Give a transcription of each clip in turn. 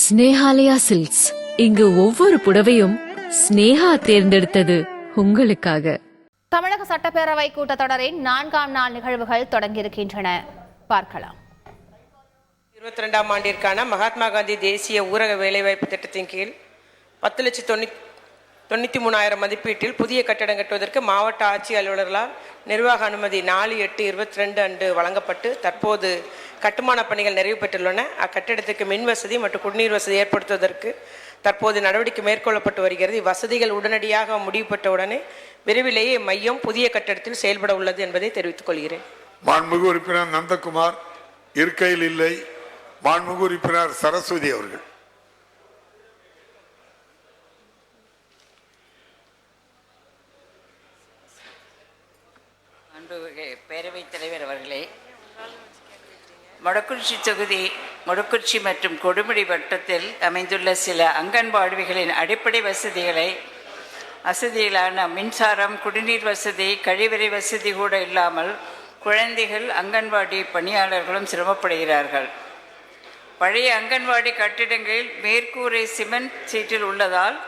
Snehalaya silks. இங்கு ஒவ்வொரு புடவையும் ஸ்னேஹா தேர்ந்தெடுத்தது உங்களுக்காக. தமிழக சட்டப்பேரவை கூட்டத்தொடரின் 4ஆம் நாள் நிகழ்வுகள் தொடங்கியிருக்கின்றன. பார்க்கலாம். 22ஆம் ஆண்டிற்கான மகாத்மா காந்தி தேசிய ஊரக வேலைவாய்ப்பு திட்டத்தின் கீழ் 10,93,000 மதிப்பீட்டில் புதிய கட்டடம் கட்டுவதற்கு மாவட்ட ஆட்சி அலுவலர்களால் நிர்வாக அனுமதி 4/8/22 அன்று வழங்கப்பட்டு தற்போது கட்டுமான பணிகள் நிறைவு பெற்றுள்ளன. அக்கட்டிடத்துக்கு மின் வசதி மற்றும் குடிநீர் வசதி ஏற்படுத்துவதற்கு தற்போது நடவடிக்கை மேற்கொள்ளப்பட்டு வருகிறது. இவ்வசதிகள் உடனடியாக முடிவு பெற்றவுடனே விரைவிலேயே மையம் புதிய கட்டடத்தில் செயல்பட உள்ளது என்பதை தெரிவித்துக் கொள்கிறேன். மாண்புமிகு உறுப்பினர் நந்தகுமார் இருக்கையில் இல்லை. மாண்புமிகு உறுப்பினர் சரஸ்வதி அவர்கள். பேரவைத் தலைவர் அவர்களே, மொடக்குறிச்சி தொகுதி மொடக்குறிச்சி மற்றும் கொடுமுடி வட்டத்தில் அமைந்துள்ள சில அங்கன்வாடிகளின் அடிப்படை வசதிகளான மின்சாரம், குடிநீர் வசதி, கழிவறை வசதி கூட இல்லாமல் குழந்தைகள், அங்கன்வாடி பணியாளர்களும் சிரமப்படுகிறார்கள். பழைய அங்கன்வாடி கட்டிடங்களில் மேற்கூரை சிமெண்ட் சீட்டில் உள்ளதால்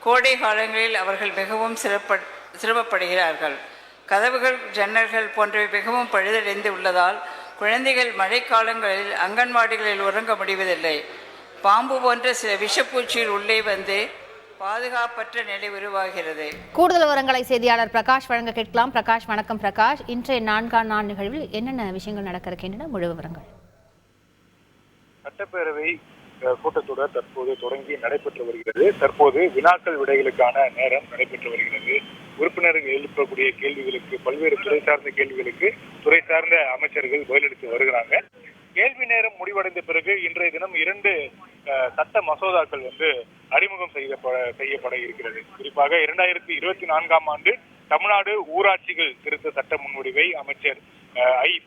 கோடை காலங்களில் அவர்கள் மிகவும் சிரமப்படுகிறார்கள். கதவுகள், ஜன்னல்கள் போன்றவை மிகவும் பழுதடைந்து உள்ளதால் குழந்தைகள் மழைக்காலங்களில் அங்கன்வாடிகளில் உறங்க முடிவதில்லை. பாம்பு போன்ற சில விஷப்பூச்சிகள் உள்ளே வந்து பாதுகாப்பற்ற நிலை உருவாகிறது. கூடுதல் விவரங்களை செய்தியாளர் பிரகாஷ் வழங்க கேட்கலாம். பிரகாஷ், வணக்கம். பிரகாஷ், இன்றைய 4ஆம் நாள் நிகழ்வில் என்னென்ன விஷயங்கள் நடக்க இருக்கின்றன? முழு விவரங்கள். சட்டப்பேரவை கூட்டத்தொடர் தற்போது தொடங்கி நடைபெற்று வருகிறது. தற்போது வினாக்கள் விடைகளுக்கான நேரம் நடைபெற்று வருகிறது. உறுப்பினர்கள் எழுப்பக்கூடிய கேள்விகளுக்கு, பல்வேறு துறை சார்ந்த கேள்விகளுக்கு துறை சார்ந்த அமைச்சர்கள் பதிலளித்து வருகிறாங்க. கேள்வி நேரம் முடிவடைந்த பிறகு இன்றைய தினம் 2 சட்ட மசோதாக்கள் அறிமுகம் செய்யப்பட இருக்கிறது. குறிப்பாக 2024ஆம் ஆண்டு தமிழ்நாடு ஊராட்சிகள் திருத்த சட்ட முன்வடிவை அமைச்சர்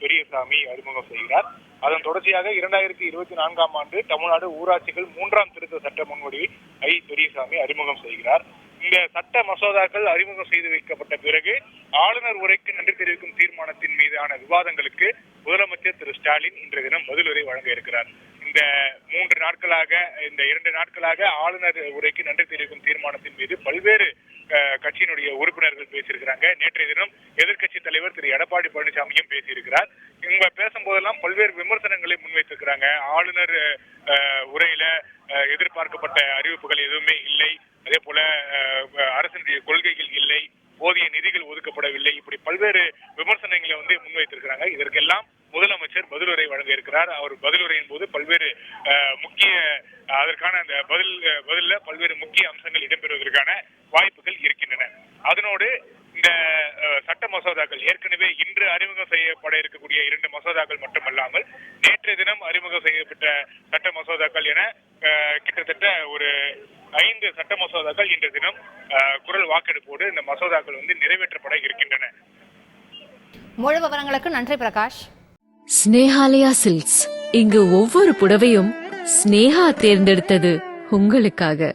பெரியசாமி அறிமுகம் செய்கிறார். அதன் தொடர்ச்சியாக 2024ஆம் ஆண்டு தமிழ்நாடு ஊராட்சிகள் 3ஆம் திருத்த சட்ட முன்வடிவை பெரியசாமி அறிமுகம் செய்கிறார். இந்த சட்ட மசோதாக்கள் அறிமுகம் செய்து வைக்கப்பட்ட பிறகு ஆளுநர் உரைக்கு நன்றி தெரிவிக்கும் தீர்மானத்தின் மீதான விவாதங்களுக்கு முதலமைச்சர் திரு ஸ்டாலின் இன்றைய தினம் பதிலுரை வழங்க இருக்கிறார். இந்த 2 நாட்களாக ஆளுநர் உரைக்கு நன்றி தெரிவிக்கும் தீர்மானத்தின் மீது பல்வேறு கட்சியினுடைய உறுப்பினர்கள் பேசியிருக்கிறாங்க. நேற்றைய தினம் எதிர்க்கட்சி தலைவர் திரு எடப்பாடி பழனிசாமியும் பேசியிருக்கிறார். இவங்க பேசும்போதெல்லாம் பல்வேறு விமர்சனங்களை முன்வைத்திருக்கிறாங்க. ஆளுநர் உரையில எதிர்பார்க்கப்பட்ட அறிவிப்புகள் எதுவுமே இல்லை, அதே போல அரசினுடைய கொள்கைகள் இல்லை, போதிய நிதிகள் ஒதுக்கப்படவில்லை, இப்படி பல்வேறு விமர்சனங்களை முன்வைத்திருக்கிறாங்க. இதற்கெல்லாம் முதலமைச்சர் பதிலுரை வழங்க இருக்கிறார். அவர் பதிலுரையின் போது பல்வேறு அதற்கான அந்த பதில பல்வேறு முக்கிய அம்சங்கள் இடம்பெறுவதற்கான வாய்ப்புகள் இருக்கின்றன. அதனோடு இந்த சட்ட மசோதாக்கள் ஏற்கனவே இன்று அறிமுகம் செய்யப்பட இருக்கக்கூடிய 2 மசோதாக்கள் மட்டுமல்லாமல் நேற்றைய தினம் அறிமுகம் செய்யப்பட்ட சட்ட மசோதாக்கள் என கிட்டத்தட்ட ஒரு 5 சட்ட மசோதாக்கள் இன்றைய தினம் குரல் வாக்கெடுப்போடு இந்த மசோதாக்கள் நிறைவேற்றப்பட இருக்கின்றன. முழு விவரங்களுக்கு நன்றி பிரகாஷ். ஸ்னேஹாலயா சில்க்ஸ். இங்கு ஒவ்வொரு புடவையும் ஸ்னேஹா தேர்ந்தெடுத்தது உங்களுக்காக.